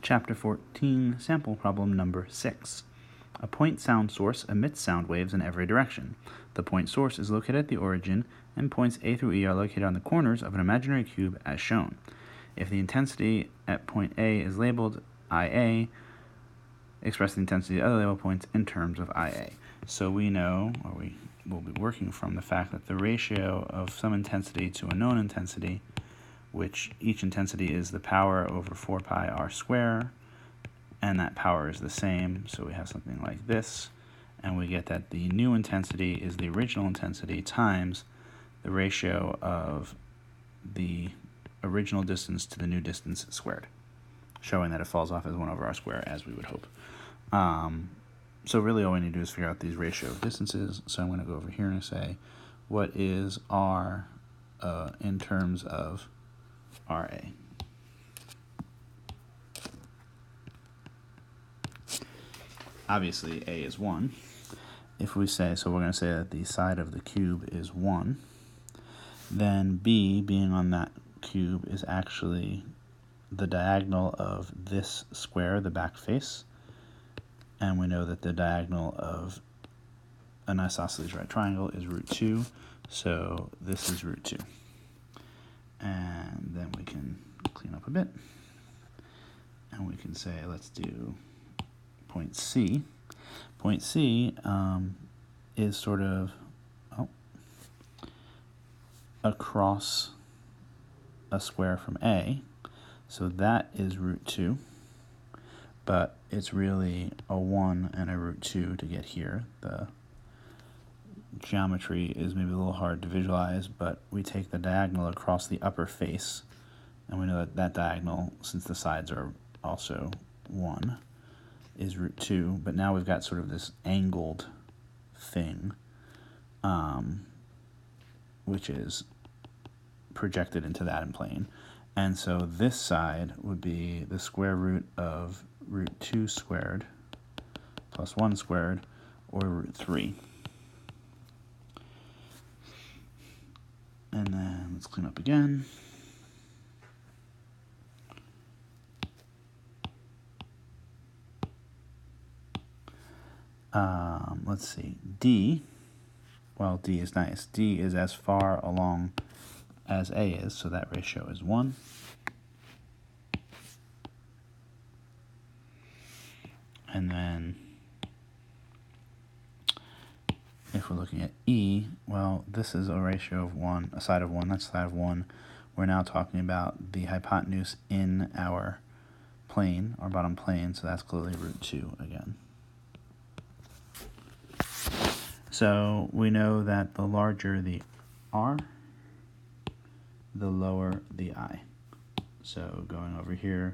Chapter 14, Sample Problem Number 6. A point sound source emits sound waves in every direction. The point source is located at the origin, and points A through E are located on the corners of an imaginary cube as shown. If the intensity at point A is labeled IA, express the intensity at other label points in terms of IA. So we know, or we will be working from the fact that the ratio of some intensity to a known intensity, which each intensity is the power over 4 pi r square, and that power is the same, so we have something like this, and we get that the new intensity is the original intensity times the ratio of the original distance to the new distance squared, showing that it falls off as 1 over r squared, as we would hope. So really all we need to do is figure out these ratio of distances. So I'm going to go over here and say, what is r in terms of RA? Obviously, A is 1. If we say, so we're going to say that the side of the cube is 1, then B, being on that cube, is actually the diagonal of this square, the back face, and we know that the diagonal of an isosceles right triangle is root 2, so this is root 2. And then we can clean up a bit, and we can say, let's do point C. Point C is sort of across a square from A, so that is root 2, but it's really a 1 and a root 2 to get here. The geometry is maybe a little hard to visualize, but we take the diagonal across the upper face, and we know that that diagonal, since the sides are also 1, is root 2, but now we've got sort of this angled thing, which is projected into that plane. And so this side would be the square root of root 2 squared plus 1 squared, or root 3. And then let's clean up again. Let's see, D, well, D is nice. D is as far along as A is, so that ratio is 1. And then if we're looking at E, well, this is a ratio of 1, a side of 1, that's a side of 1. We're now talking about the hypotenuse in our plane, our bottom plane, so that's clearly root 2 again. So we know that the larger the R, the lower the I. So going over here,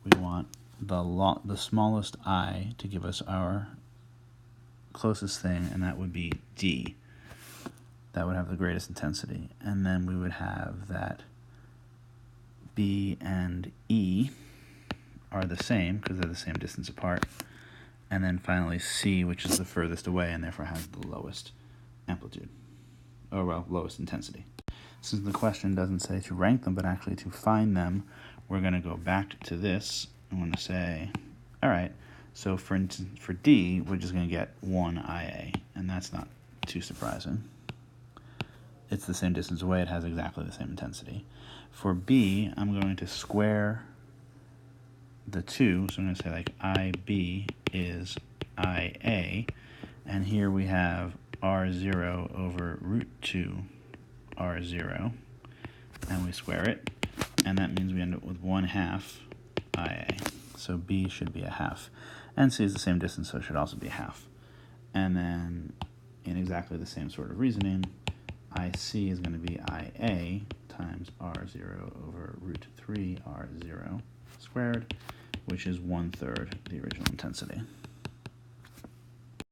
we want the smallest I to give us our closest thing, and that would be D. That would have the greatest intensity. And then we would have that B and E are the same because they're the same distance apart. And then finally C, which is the furthest away and therefore has the lowest amplitude, or well, lowest intensity. Since the question doesn't say to rank them, but actually to find them, we're going to go back to this. I'm going to say, all right, so for instance, for D, we're just going to get 1 IA, and that's not too surprising. It's the same distance away, it has exactly the same intensity. For B, I'm going to square the 2, so I'm going to say like IB is IA, and here we have R0 over root 2 R0, and we square it, and that means we end up with 1/2 IA. So B should be a half, and C is the same distance, so it should also be a half. And then in exactly the same sort of reasoning, IC is going to be IA times R0 over root 3 R0 squared, which is 1/3 the original intensity.